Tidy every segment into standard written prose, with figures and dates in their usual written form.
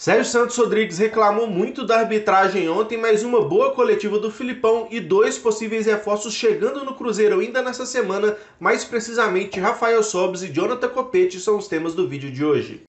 Sérgio Santos Rodrigues reclamou muito da arbitragem ontem, mas uma boa coletiva do Filipão e dois possíveis reforços chegando no Cruzeiro ainda nessa semana, mais precisamente Rafael Sobis e Jonathan Copete são os temas do vídeo de hoje.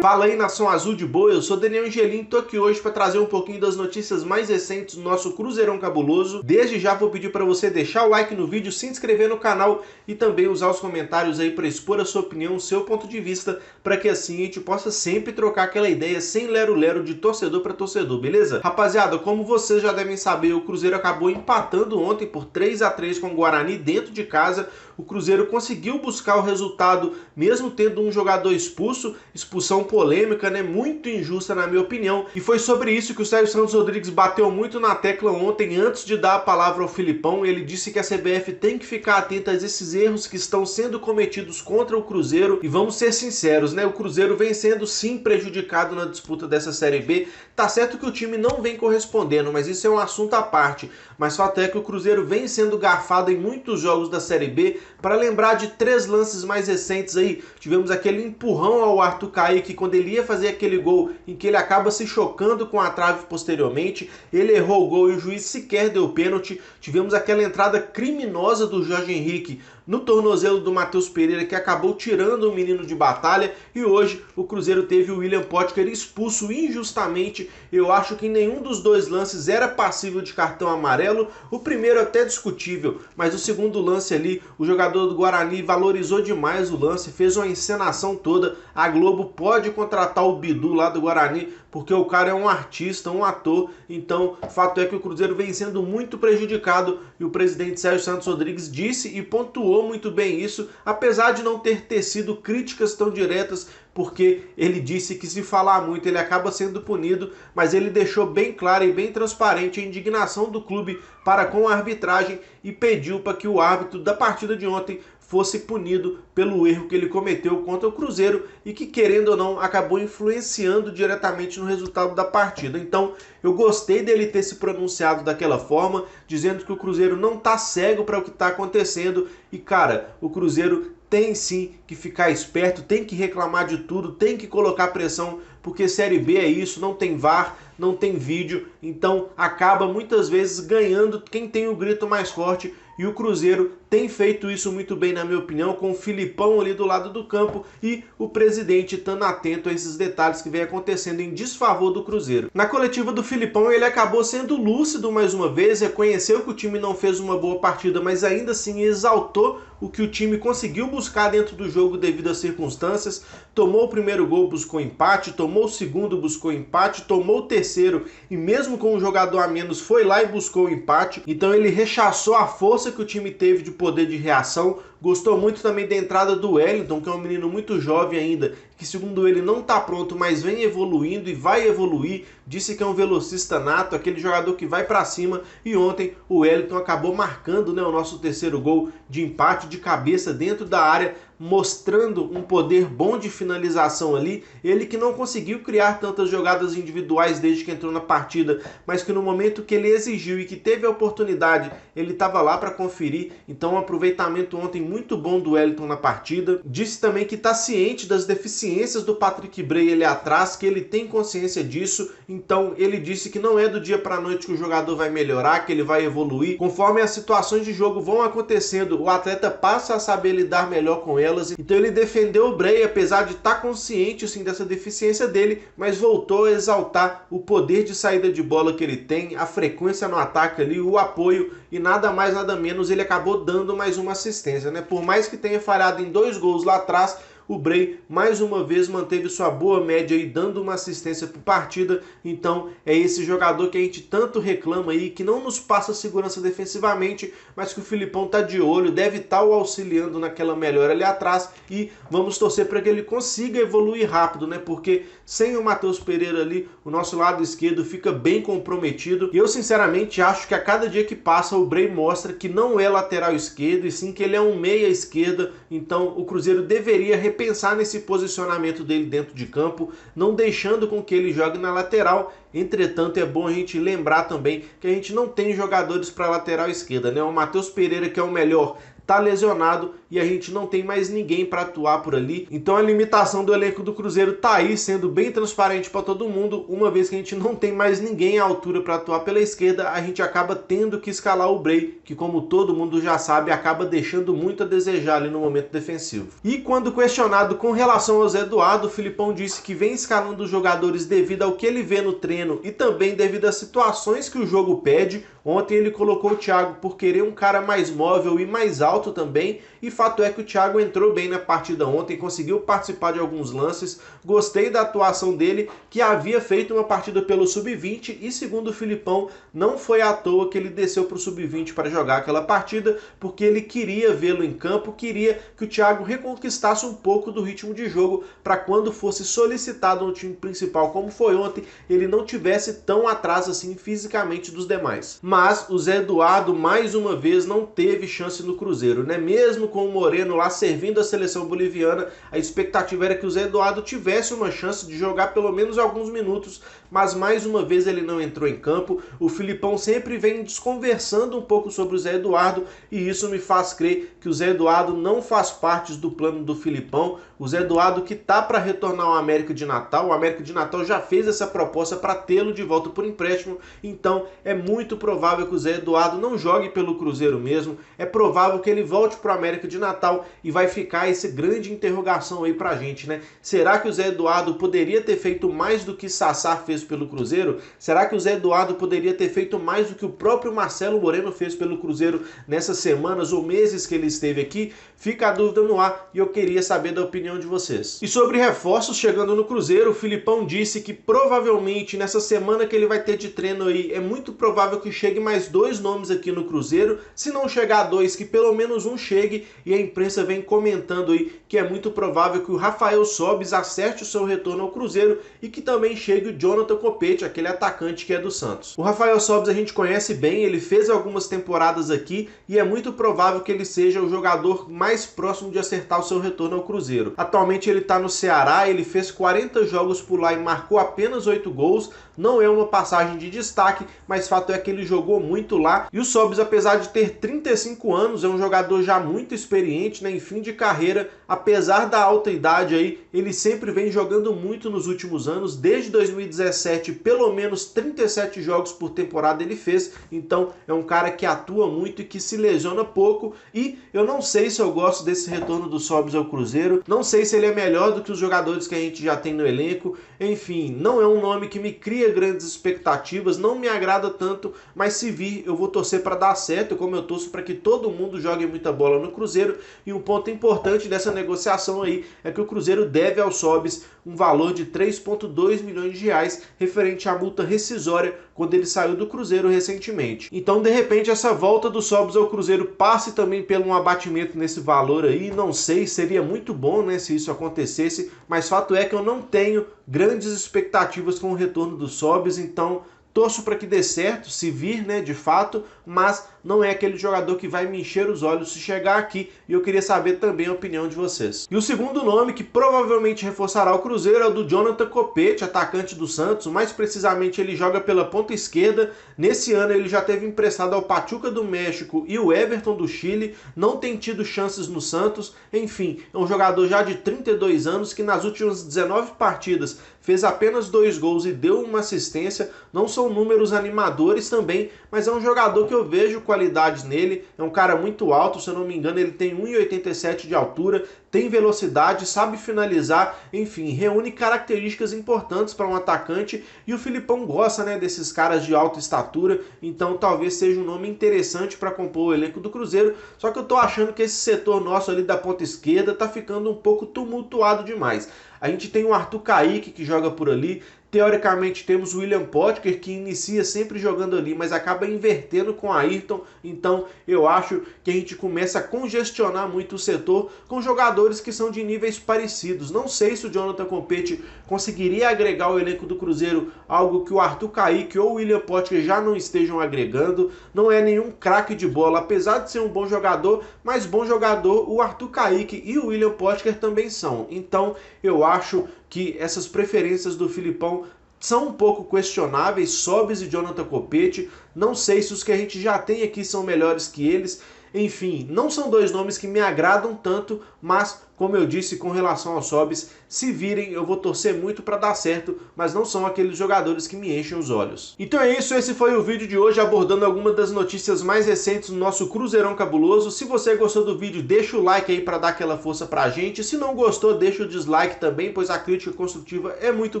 Fala aí, Nação Azul de Boa, eu sou Daniel Angelim, tô aqui hoje para trazer um pouquinho das notícias mais recentes do nosso Cruzeirão Cabuloso. Desde já vou pedir para você deixar o like no vídeo, se inscrever no canal e também usar os comentários aí para expor a sua opinião, o seu ponto de vista, para que assim a gente possa sempre trocar aquela ideia sem lero-lero de torcedor para torcedor, beleza? Rapaziada, como vocês já devem saber, o Cruzeiro acabou empatando ontem por 3-3 com o Guarani dentro de casa. O Cruzeiro conseguiu buscar o resultado, mesmo tendo um jogador expulso, expulsão polêmica, né? Muito injusta na minha opinião. E foi sobre isso que o Sérgio Santos Rodrigues bateu muito na tecla ontem, antes de dar a palavra ao Filipão. Ele disse que a CBF tem que ficar atenta a esses erros que estão sendo cometidos contra o Cruzeiro. E vamos ser sinceros, né? O Cruzeiro vem sendo sim prejudicado na disputa dessa Série B. Tá certo que o time não vem correspondendo, mas isso é um assunto à parte. Mas fato é que o Cruzeiro vem sendo garfado em muitos jogos da Série B. Para lembrar de três lances mais recentes aí, tivemos aquele empurrão ao Arthur Kaique quando ele ia fazer aquele gol em que ele acaba se chocando com a trave posteriormente. Ele errou o gol e o juiz sequer deu pênalti. Tivemos aquela entrada criminosa do Jorge Henrique no tornozelo do Matheus Pereira, que acabou tirando o menino de batalha. E hoje o Cruzeiro teve o William Potker expulso injustamente. Eu acho que nenhum dos dois lances era passível de cartão amarelo. O primeiro até discutível, mas o segundo lance ali, o jogador do Guarani valorizou demais o lance, fez uma encenação toda. A Globo pode contratar o Bidu lá do Guarani, porque o cara é um artista, um ator. Então, fato é que o Cruzeiro vem sendo muito prejudicado e o presidente Sérgio Santos Rodrigues disse e pontuou muito bem isso, apesar de não ter tecido críticas tão diretas, porque ele disse que se falar muito ele acaba sendo punido, mas ele deixou bem clara e bem transparente a indignação do clube para com a arbitragem e pediu para que o árbitro da partida de ontem fosse punido pelo erro que ele cometeu contra o Cruzeiro e que, querendo ou não, acabou influenciando diretamente no resultado da partida. Então, eu gostei dele ter se pronunciado daquela forma, dizendo que o Cruzeiro não tá cego para o que está acontecendo e, cara, o Cruzeiro tem sim que ficar esperto, tem que reclamar de tudo, tem que colocar pressão, porque Série B é isso, não tem VAR, não tem vídeo, então acaba muitas vezes ganhando quem tem o grito mais forte. E o Cruzeiro tem feito isso muito bem, na minha opinião, com o Filipão ali do lado do campo e o presidente estando atento a esses detalhes que vem acontecendo em desfavor do Cruzeiro. Na coletiva do Filipão, ele acabou sendo lúcido mais uma vez, reconheceu que o time não fez uma boa partida, mas ainda assim exaltou o que o time conseguiu buscar dentro do jogo devido às circunstâncias. Tomou o primeiro gol, buscou empate, tomou o segundo, buscou empate, tomou o terceiro e mesmo com um jogador a menos foi lá e buscou o empate. Então ele rechaçou a força que o time teve de poder de reação. Gostou muito também da entrada do Wellington, que é um menino muito jovem ainda, que segundo ele não está pronto, mas vem evoluindo e vai evoluir. Disse que é um velocista nato, aquele jogador que vai para cima. E ontem o Wellington acabou marcando, né, o nosso terceiro gol de empate de cabeça dentro da área, mostrando um poder bom de finalização ali. Ele que não conseguiu criar tantas jogadas individuais desde que entrou na partida, mas que no momento que ele exigiu e que teve a oportunidade, ele estava lá para conferir. Então um aproveitamento ontem muito bom do Wellington na partida. Disse também que está ciente das deficiências do Patrick Bray ali atrás, que ele tem consciência disso. Então ele disse que não é do dia para a noite que o jogador vai melhorar, que ele vai evoluir. Conforme as situações de jogo vão acontecendo, o atleta passa a saber lidar melhor com elas. Então ele defendeu o Bray, apesar de estar consciente sim dessa deficiência dele, mas voltou a exaltar o poder de saída de bola que ele tem, a frequência no ataque ali, o apoio e nada mais nada menos, ele acabou dando mais uma assistência, né? Por mais que tenha falhado em 2 gols lá atrás, o Bray mais uma vez manteve sua boa média aí, dando uma assistência por partida. Então é esse jogador que a gente tanto reclama aí, que não nos passa segurança defensivamente, mas que o Filipão tá de olho, deve estar o auxiliando naquela melhora ali atrás. E vamos torcer para que ele consiga evoluir rápido, né? Porque sem o Matheus Pereira ali, o nosso lado esquerdo fica bem comprometido. E eu sinceramente acho que a cada dia que passa o Bray mostra que não é lateral esquerdo, e sim que ele é um meia esquerda. Então o Cruzeiro deveria repensar nesse posicionamento dele dentro de campo, não deixando com que ele jogue na lateral. Entretanto, é bom a gente lembrar também que a gente não tem jogadores para lateral esquerda, né? O Matheus Pereira, que é o melhor, tá lesionado e a gente não tem mais ninguém para atuar por ali. Então a limitação do elenco do Cruzeiro tá aí, sendo bem transparente para todo mundo. Uma vez que a gente não tem mais ninguém à altura para atuar pela esquerda, a gente acaba tendo que escalar o Bray, que como todo mundo já sabe, acaba deixando muito a desejar ali no momento defensivo. E quando questionado com relação ao Zé Eduardo, o Filipão disse que vem escalando os jogadores devido ao que ele vê no treino e também devido às situações que o jogo pede. Ontem ele colocou o Thiago por querer um cara mais móvel e mais alto também, e fato é que o Thiago entrou bem na partida ontem, conseguiu participar de alguns lances, gostei da atuação dele, que havia feito uma partida pelo Sub-20, e segundo o Filipão, não foi à toa que ele desceu para o Sub-20 para jogar aquela partida, porque ele queria vê-lo em campo, queria que o Thiago reconquistasse um pouco do ritmo de jogo, para quando fosse solicitado no time principal, como foi ontem, ele não tivesse tão atrás assim fisicamente dos demais. Mas o Zé Eduardo, mais uma vez, não teve chance no Cruzeiro, né? Mesmo com o Moreno lá servindo a seleção boliviana, a expectativa era que o Zé Eduardo tivesse uma chance de jogar pelo menos alguns minutos, mas mais uma vez ele não entrou em campo. O Filipão sempre vem desconversando um pouco sobre o Zé Eduardo, e isso me faz crer que o Zé Eduardo não faz parte do plano do Filipão. O Zé Eduardo que tá para retornar ao América de Natal, o América de Natal já fez essa proposta para tê-lo de volta por empréstimo, então é muito provável que o Zé Eduardo não jogue pelo Cruzeiro mesmo, é provável que ele volte para o América de Natal, e vai ficar essa grande interrogação aí pra gente, né? Será que o Zé Eduardo poderia ter feito mais do que Sassá fez pelo Cruzeiro? Será que o Zé Eduardo poderia ter feito mais do que o próprio Marcelo Moreno fez pelo Cruzeiro nessas semanas ou meses que ele esteve aqui? Fica a dúvida no ar e eu queria saber da opinião de vocês. E sobre reforços chegando no Cruzeiro, o Filipão disse que provavelmente nessa semana que ele vai ter de treino aí, é muito provável que chegue mais 2 nomes aqui no Cruzeiro. Se não chegar 2, que pelo menos um chegue, e a imprensa vem comentando aí que é muito provável que o Rafael Sobis acerte o seu retorno ao Cruzeiro e que também chegue o Jonathan Copete, aquele atacante que é do Santos. O Rafael Sobis a gente conhece bem, ele fez algumas temporadas aqui e é muito provável que ele seja o jogador mais próximo de acertar o seu retorno ao Cruzeiro. Atualmente ele está no Ceará, ele fez 40 jogos por lá e marcou apenas 8 gols, não é uma passagem de destaque, mas fato é que ele jogou muito lá. E o Sobis, apesar de ter 35 anos, é um jogador já muito experiente, né, em fim de carreira. Apesar da alta idade aí, ele sempre vem jogando muito nos últimos anos. Desde 2017, pelo menos 37 jogos por temporada ele fez. Então é um cara que atua muito e que se lesiona pouco. E eu não sei se eu gosto desse retorno do Sobis ao Cruzeiro. Não sei se ele é melhor do que os jogadores que a gente já tem no elenco. Enfim, não é um nome que me cria grandes expectativas, não me agrada tanto, mas se vir eu vou torcer para dar certo, como eu torço para que todo mundo jogue muita bola no Cruzeiro. E um ponto importante dessa negociação aí é que o Cruzeiro deve ao Sobis um valor de 3,2 milhões de reais referente à multa rescisória quando ele saiu do Cruzeiro recentemente. Então, de repente, essa volta do Sobis ao Cruzeiro passe também pelo um abatimento nesse valor aí. Não sei, seria muito bom, né, se isso acontecesse, mas fato é que eu não tenho grandes expectativas com o retorno do Sobis, então torço para que dê certo, se vir, né, de fato, mas não é aquele jogador que vai me encher os olhos se chegar aqui, e eu queria saber também a opinião de vocês. E o segundo nome que provavelmente reforçará o Cruzeiro é o do Jonathan Copete, atacante do Santos. Mais precisamente ele joga pela ponta esquerda. Nesse ano ele já teve emprestado ao Pachuca do México e o Everton do Chile, não tem tido chances no Santos. Enfim, é um jogador já de 32 anos que nas últimas 19 partidas fez apenas 2 gols e deu uma assistência. Não são números animadores também, mas é um jogador que eu vejo qualidades nele. É um cara muito alto, se eu não me engano ele tem 1,87 de altura, tem velocidade, sabe finalizar, enfim, reúne características importantes para um atacante, e o Filipão gosta, né, desses caras de alta estatura, então talvez seja um nome interessante para compor o elenco do Cruzeiro. Só que eu tô achando que esse setor nosso ali da ponta esquerda tá ficando um pouco tumultuado demais. A gente tem o Arthur Kaique que joga por ali. Teoricamente temos o William Potker, que inicia sempre jogando ali, mas acaba invertendo com a Ayrton. Então eu acho que a gente começa a congestionar muito o setor com jogadores que são de níveis parecidos. Não sei se o Jonathan Copete conseguiria agregar ao elenco do Cruzeiro algo que o Arthur Kaique ou o William Potker já não estejam agregando. Não é nenhum craque de bola, apesar de ser um bom jogador, mas bom jogador o Arthur Kaique e o William Potker também são. Então eu acho que essas preferências do Filipão são um pouco questionáveis. Sobis e Jonathan Copete, não sei se os que a gente já tem aqui são melhores que eles. Enfim, não são dois nomes que me agradam tanto, mas como eu disse com relação aos Sobis, se virem eu vou torcer muito para dar certo, mas não são aqueles jogadores que me enchem os olhos. Então é isso, esse foi o vídeo de hoje abordando algumas das notícias mais recentes no nosso Cruzeirão Cabuloso. Se você gostou do vídeo, deixa o like aí para dar aquela força pra gente. Se não gostou, deixa o dislike também, pois a crítica construtiva é muito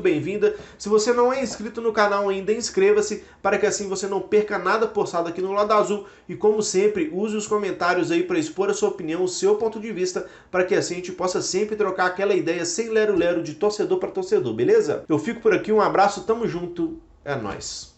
bem-vinda. Se você não é inscrito no canal ainda, inscreva-se para que assim você não perca nada postado aqui no Lado Azul. E como sempre, use os comentários aí para expor a sua opinião, o seu ponto de vista, para que assim a gente possa sempre trocar aquela ideia sem lero-lero de torcedor para torcedor, beleza? Eu fico por aqui, um abraço, tamo junto, é nóis.